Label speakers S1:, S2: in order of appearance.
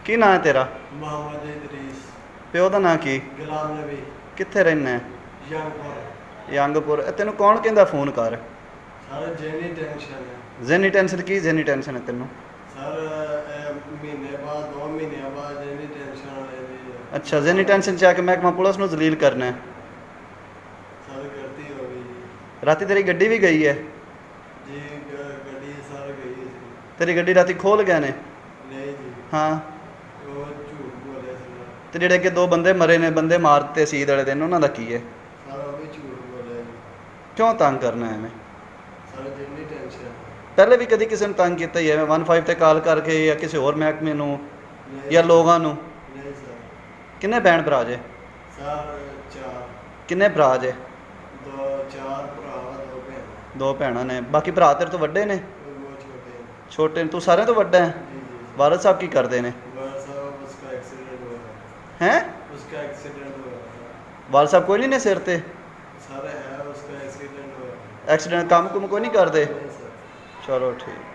S1: ਕੀ ਨਾਂ ਹੈ ਤੇਰਾ?
S2: मोहम्मद इदरीस।
S1: ਪਿਓ ਦਾ ਨਾਂ ਕੀ?
S2: गुलाम नबी।
S1: ਕਿੱਥੇ ਰਹਿੰਦਾ?
S2: यंगपुर।
S1: ਯੰਗਪੁਰ। ਤੈਨੂੰ ਕੌਣ ਕਹਿੰਦਾ ਫੋਨ ਕਰ?
S2: सर जेनी टेंशन है।
S1: ਜ਼ੇਨੀ ਟੈਨਸ਼ਨ ਕੀ ਜ਼ੇਨੀ ਟੈਨਸ਼ਨ ਹੈ ਤੈਨੂੰ?
S2: सर महीने बाद 2 महीने बाद जेनी टेंशन लेनी है।
S1: ਅੱਛਾ ਜ਼ੇਨੀ ਟੈਨਸ਼ਨ ਚ ਆ ਕੇ ਮਹਿਕਮਾ ਪੁਲਿਸ ਨੂੰ ਜ਼ਲੀਲ ਕਰਨਾ ਹੈ।
S2: सर गलती हो गई जी।
S1: ਰਾਤੀ ਤੇਰੀ ਗੱਡੀ ਵੀ ਗਈ ਹੈ?
S2: जी गड्डी सर गई थी।
S1: ਤੇਰੀ ਗੱਡੀ ਰਾਤੀ ਖੋਲ ਗਏ ਨੇ?
S2: नहीं जी।
S1: ਹਾਂ।
S2: वो झूठ बोले सर।
S1: ਤੇ ਜਿਹੜੇ ਅੱਗੇ 2 ਬੰਦੇ ਮਰੇ ਨੇ, ਬੰਦੇ ਮਾਰ ਦਿੱਤੇ ਸੀ ਵਾਲੇ ਦਿਨ, ਉਹਨਾਂ ਦਾ ਕੀ ਹੈ?
S2: सर वो भी झूठ बोले जी।
S1: ਕਿਉਂ ਤੰਗ ਕਰਨਾ ਐਵੇਂ?
S2: Sir jenny tension.
S1: ਪਹਿਲੇ ਵੀ ਕਦੀ ਕਿਸੇ ਨੂੰ ਤੰਗ ਕੀਤਾ ਹੀ ਐਵੇਂ 15 ਤੇ ਕਾਲ ਕਰਕੇ ਜਾਂ ਕਿਸੇ ਹੋਰ ਮਹਿਕਮੇ ਨੂੰ
S2: नहीं
S1: ਜਾਂ ਲੋਕਾਂ ਨੂੰ?
S2: नहीं सर।
S1: ਕਿੰਨੇ ਭੈਣ ਭਰਾ ਜੇ?
S2: सर 4।
S1: ਕਿੰਨੇ ਭਰਾ ਜੇ?
S2: 2 4 भरा 2 बहन।
S1: 2 ਭੈਣਾਂ ਨੇ। ਬਾਕੀ ਭਰਾ ਤੇਰੇ ਤੋਂ ਵੱਡੇ ਨੇ?
S2: वो छोटे हैं।
S1: ਛੋਟੇ ਨੇ? ਤੂੰ ਸਾਰਿਆਂ ਤੋਂ ਵੱਡਾ ਹੈ?
S2: जी जी।
S1: ਵਾਲਦ ਸਾਹਿਬ ਕੀ ਕਰਦੇ ਨੇ?
S2: बस साहब उसका एक्सीडेंट हुआ है।
S1: ਹੈਂ?
S2: उसका एक्सीडेंट हुआ है।
S1: ਵਾਲਦ ਸਾਹਿਬ ਕੋਈ ਨਹੀਂ ਨੇ ਸਿਰ ਤੇ?
S2: सर है उसका एक्सीडेंट हुआ है।
S1: ਐਕਸੀਡੈਂਟ ਕੰਮ ਕੁਮ ਕੋਈ ਨਹੀਂ ਕਰਦੇ?
S2: नहीं सर।
S1: ਚਲੋ ਠੀਕ।